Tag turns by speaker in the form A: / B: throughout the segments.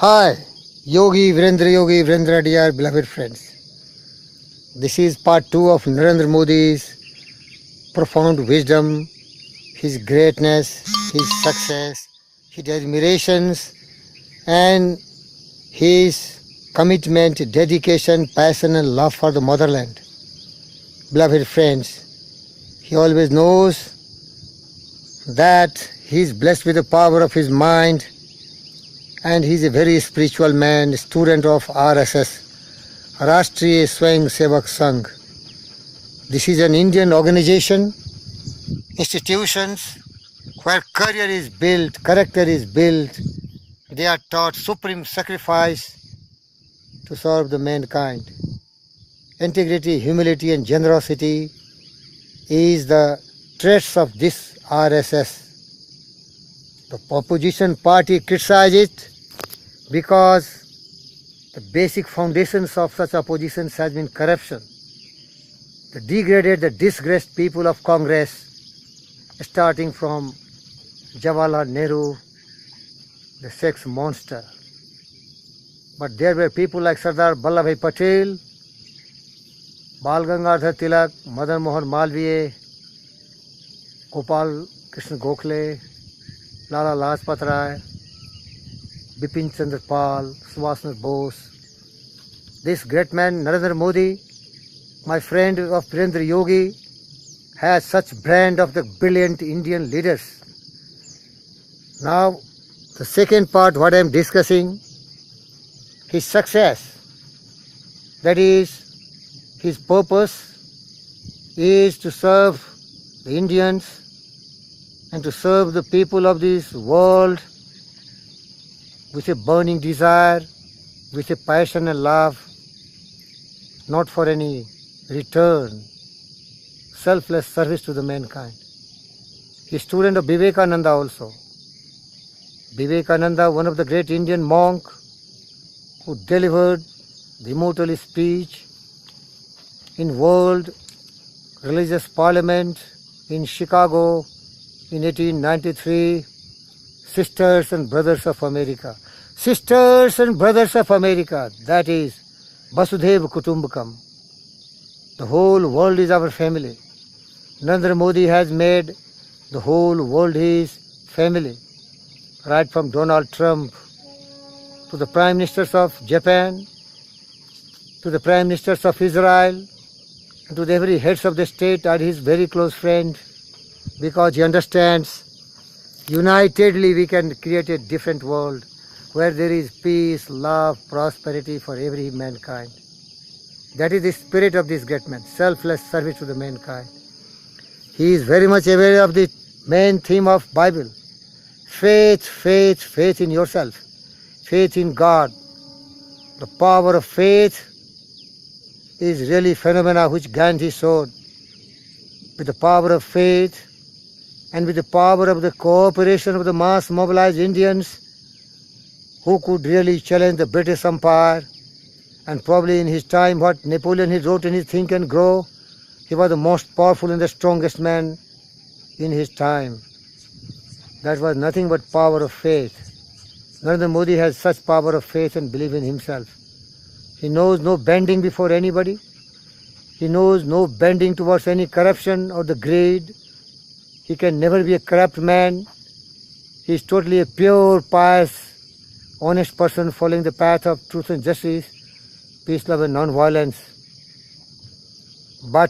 A: Hi, Yogi Virendra dear beloved friends. This is part 2 of Narendra Modi's profound wisdom, his greatness, his success, his admirations, and his commitment, dedication, passion, and love for the motherland. Beloved friends, he always knows that he is blessed with the power of his mind, and he is a very spiritual man, student of RSS, Rashtriya Swayam Sevak Sangh. This is an Indian organization, institutions where career is built, character is built. They are taught supreme sacrifice to serve the mankind. Integrity, humility, and generosity is the traits of this RSS. The opposition party criticizes it because the basic foundations of such oppositions has been corruption. The degraded, the disgraced people of Congress, starting from Jawaharlal Nehru, the sex monster. But there were people like Sardar Vallabhbhai Patel, Bal Gangadhar Tilak, Madan Mohan Malviya, Gopal Krishna Gokhale, Lala Lajpat Rai, Bipin Chandra Pal, Subhash Chandra Bose. This great man, Narendra Modi, my friend of Virendra Yogi, has such brand of the brilliant Indian leaders. Now, the second part, what I am discussing, his success, that is, his purpose is to serve the Indians and to serve the people of this world with a burning desire, with a passion and love, not for any return, selfless service to the mankind. He is student of Vivekananda also. Vivekananda, one of the great Indian monk who delivered the immortal speech in World Religious Parliament in Chicago in 1893, Sisters and Brothers of America. Sisters and Brothers of America, that is Vasudhaiva Kutumbakam. The whole world is our family. Narendra Modi has made the whole world his family, right from Donald Trump to the Prime Ministers of Japan, to the Prime Ministers of Israel, and to the every heads of the state are his very close friend, because he understands unitedly we can create a different world where there is peace, love, prosperity for every mankind. That is the spirit of this great man, selfless service to the mankind. He is very much aware of the main theme of Bible. Faith, faith, faith in yourself. Faith in God. The power of faith is really phenomena which Gandhi showed. With the power of faith and with the power of the cooperation of the mass mobilized Indians who could really challenge the British Empire, and probably in his time what Napoleon he wrote in his Think and Grow, he was the most powerful and the strongest man in his time. That was nothing but power of faith. Narendra Modi has such power of faith and belief in himself. He knows no bending before anybody. He knows no bending towards any corruption or the greed. He can never be a corrupt man. He is totally a pure, pious, honest person following the path of truth and justice, peace, love and non-violence. But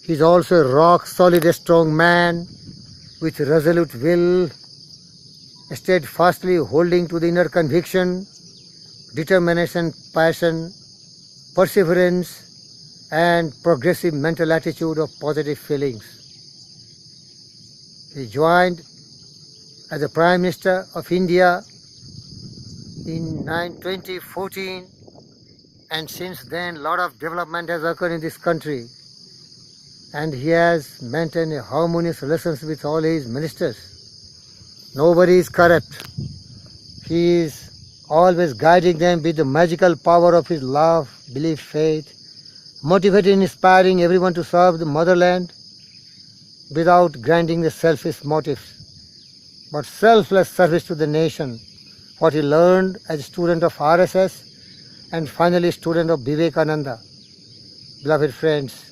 A: he is also a rock-solid, strong man with resolute will, steadfastly holding to the inner conviction, determination, passion, perseverance, and progressive mental attitude of positive feelings. He joined as the Prime Minister of India in 2014, and since then a lot of development has occurred in this country, and he has maintained a harmonious relations with all his ministers. Nobody is corrupt. He is always guiding them with the magical power of his love, belief, faith, motivating and inspiring everyone to serve the motherland without granting the selfish motives, but selfless service to the nation what he learned as a student of RSS and finally student of Vivekananda. Beloved friends,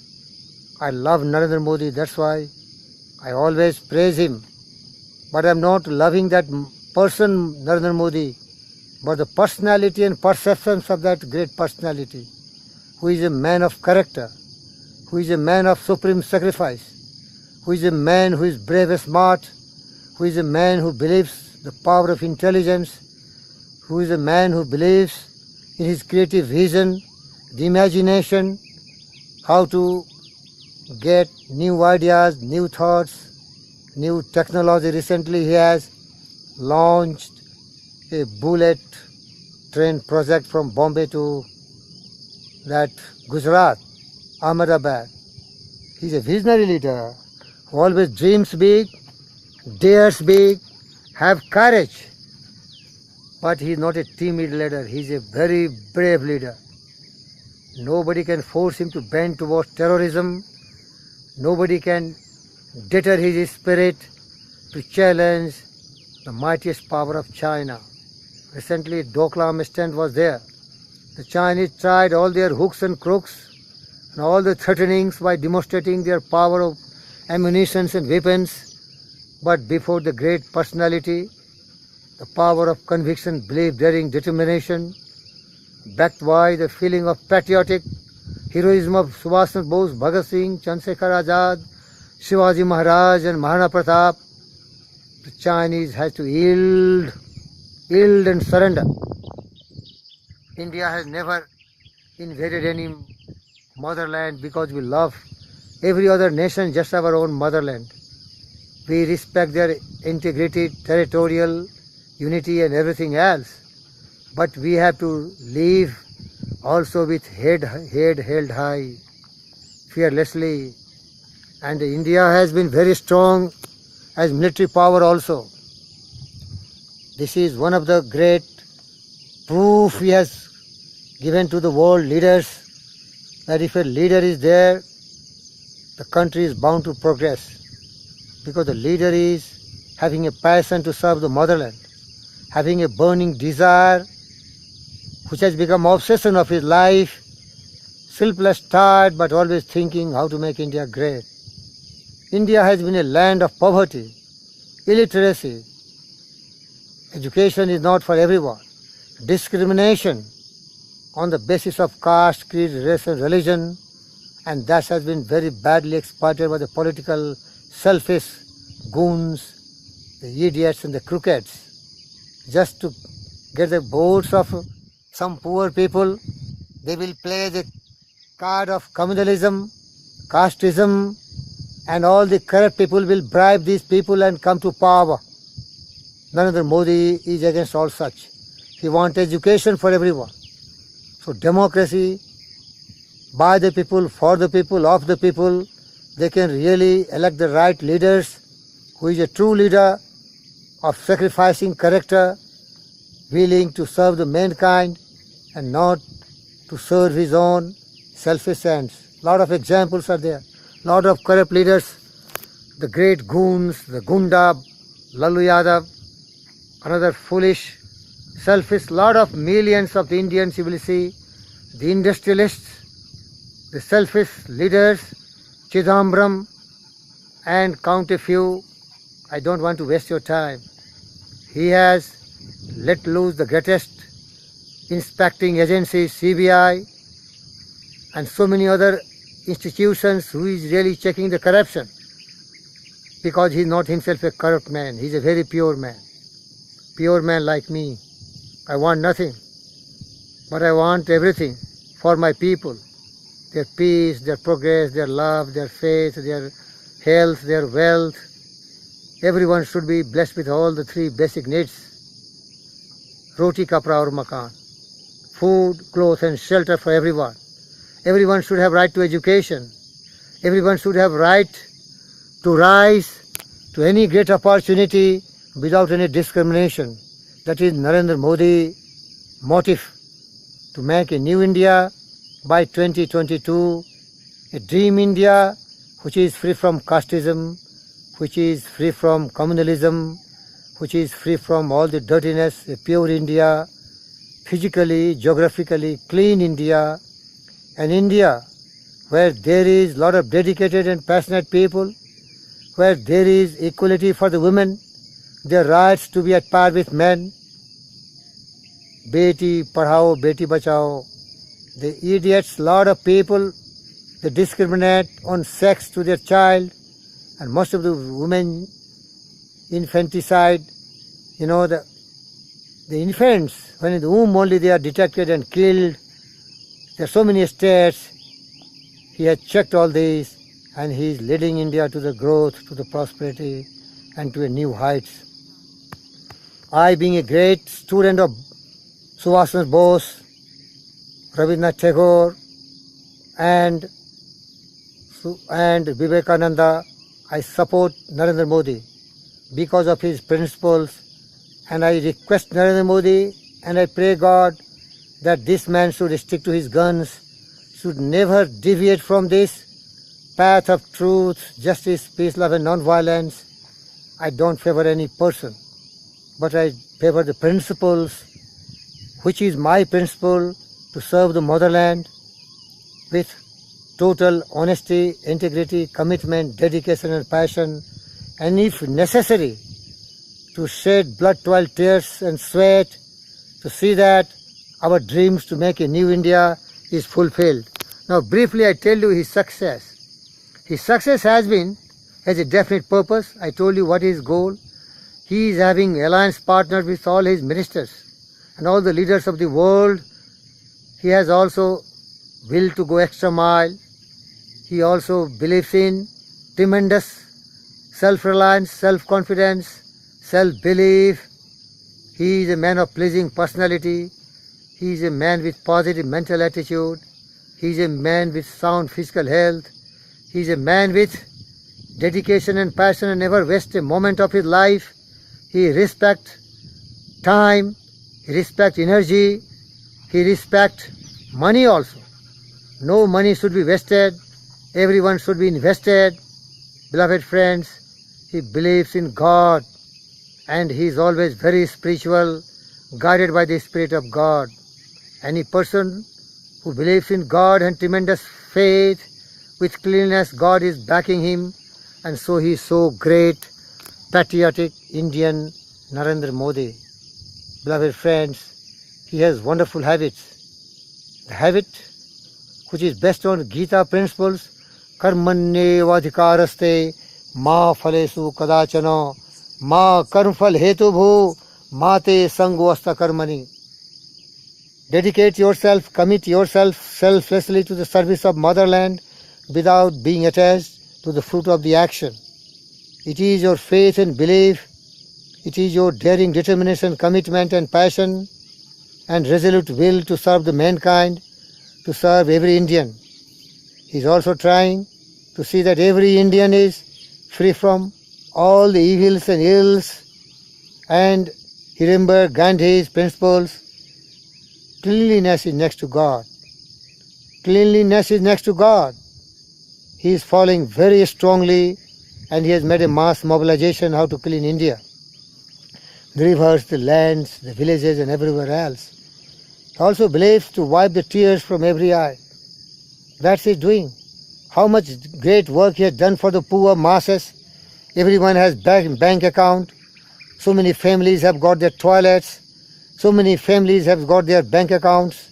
A: I love Narendra Modi, that's why I always praise him. But I am not loving that person, Narendra Modi, but the personality and perceptions of that great personality, who is a man of character, who is a man of supreme sacrifice, who is a man who is brave and smart, who is a man who believes the power of intelligence, who is a man who believes in his creative vision, the imagination, how to get new ideas, new thoughts, new technology. Recently he has launched a bullet train project from Bombay to that Gujarat, Ahmedabad. He's a visionary leader who always dreams big, dares big, have courage. But he is not a timid leader, he is a very brave leader. Nobody can force him to bend towards terrorism. Nobody can deter his spirit to challenge the mightiest power of China. Recently, Doklam stand was there. The Chinese tried all their hooks and crooks and all the threatenings by demonstrating their power of ammunitions and weapons. But before the great personality, the power of conviction, belief, daring, determination, backed by the feeling of patriotic heroism of Subhash Chandra Bose, Bhagat Singh, Chandrasekhar Azad, Shivaji Maharaj and Maharana Pratap, the Chinese has to yield and surrender. India has never invaded any motherland because we love every other nation just our own motherland. We respect their integrity, territorial unity and everything else. But we have to live also with head held high, fearlessly. And India has been very strong as military power also. This is one of the great proof he has given to the world leaders that if a leader is there, the country is bound to progress. Because the leader is having a passion to serve the motherland, having a burning desire which has become obsession of his life, sleepless, tired, but always thinking how to make India great. India has been a land of poverty, illiteracy. Education is not for everyone. Discrimination on the basis of caste, creed, race and religion, and that has been very badly exploited by the political selfish goons, the idiots and the crookeds. Just to get the votes of some poor people, they will play the card of communalism, casteism, and all the corrupt people will bribe these people and come to power. Narendra Modi is against all such. He wants education for everyone. So democracy, by the people, for the people, of the people, they can really elect the right leaders, who is a true leader of sacrificing character, willing to serve the mankind and not to serve his own selfish ends. Lot of examples are there. Lot of corrupt leaders, the great goons, the Gunda, Lalu Yadav, another foolish, selfish, lot of millions of the Indians you will see, the industrialists, the selfish leaders, Chidambaram, and count a few. I don't want to waste your time. He has let loose the greatest inspecting agency, CBI, and so many other institutions who is really checking the corruption, because he is not himself a corrupt man. He is a very pure man like me. I want nothing, but I want everything for my people, their peace, their progress, their love, their faith, their health, their wealth. Everyone should be blessed with all the three basic needs: roti, kapra aur makan, food, clothes and shelter for everyone. Everyone should have right to education. Everyone should have right to rise to any great opportunity without any discrimination. That is Narendra Modi motive, to make a new India by 2022, a dream India which is free from casteism, which is free from communalism, which is free from all the dirtiness, a pure India, physically, geographically clean India, an India where there is a lot of dedicated and passionate people, where there is equality for the women, their rights to be at par with men. Beti Padhao, Beti Bachao. The idiots, lot of people, they discriminate on sex to their child, and most of the women infanticide, the infants, when in the womb only they are detected and killed. There are so many states. He has checked all these, and he is leading India to the growth, to the prosperity, and to a new heights. I, being a great student of Subhash Chandra Bose, Rabindranath Tagore, and Vivekananda, I support Narendra Modi because of his principles, and I request Narendra Modi and I pray God that this man should stick to his guns, should never deviate from this path of truth, justice, peace, love and non-violence. I don't favor any person, but I favor the principles, which is my principle, to serve the motherland with total honesty, integrity, commitment, dedication and passion, and if necessary, to shed blood, toil, tears and sweat to see that our dreams to make a new India is fulfilled. Now briefly I tell you his success. His success has a definite purpose. I told you what is his goal. He is having alliance partners with all his ministers and all the leaders of the world. He has also will to go extra mile. He also believes in tremendous self-reliance, self-confidence, self-belief. He is a man of pleasing personality. He is a man with positive mental attitude. He is a man with sound physical health. He is a man with dedication and passion and never waste a moment of his life. He respects time, he respects energy, he respects money also. No money should be wasted. Everyone should be invested. Beloved friends, he believes in God and he is always very spiritual, guided by the Spirit of God. Any person who believes in God and tremendous faith with cleanliness, God is backing him, and so he is so great, patriotic Indian Narendra Modi. Beloved friends, he has wonderful habits. The habit which is based on Gita principles, karmanyevadhikaraste ma phalesu kadachana ma karmphal hetubhu mate sangvasta karmani. Dedicate yourself, commit yourself selflessly to the service of motherland without being attached to the fruit of the action. It is your faith and belief, it is your daring determination, commitment and passion and resolute will to serve the mankind, to serve every Indian. He is also trying to see that every Indian is free from all the evils and ills, and he remembered Gandhi's principles. Cleanliness is next to God. Cleanliness is next to God. He is following very strongly, and he has made a mass mobilization how to clean India. The rivers, the lands, the villages and everywhere else. He also believes to wipe the tears from every eye. That's his doing. How much great work he has done for the poor masses. Everyone has bank account. So many families have got their toilets. So many families have got their bank accounts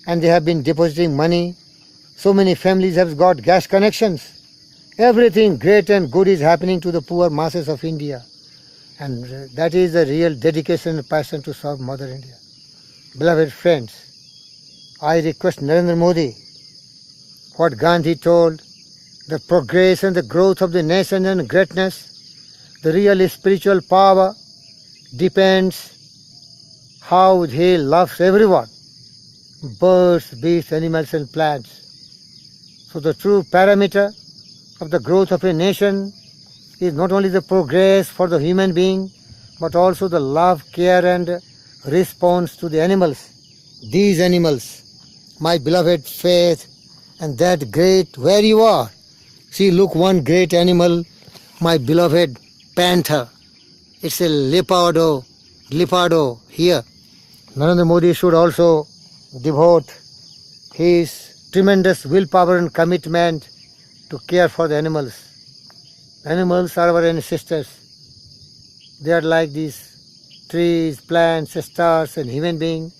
A: and they have been depositing money. So many families have got gas connections. Everything great and good is happening to the poor masses of India. And that is the real dedication and passion to serve Mother India. Beloved friends, I request Narendra Modi, what Gandhi told, the progress and the growth of the nation and greatness, the real spiritual power depends how he loves everyone, birds, beasts, animals and plants. So the true parameter of the growth of a nation is not only the progress for the human being, but also the love, care and response to the animals. These animals, my beloved faith, and that great, where you are. See, look, one great animal, my beloved panther. It's a leopardo here. Narendra Modi should also devote his tremendous willpower and commitment to care for the animals. Animals are our ancestors. They are like these trees, plants, stars and human beings.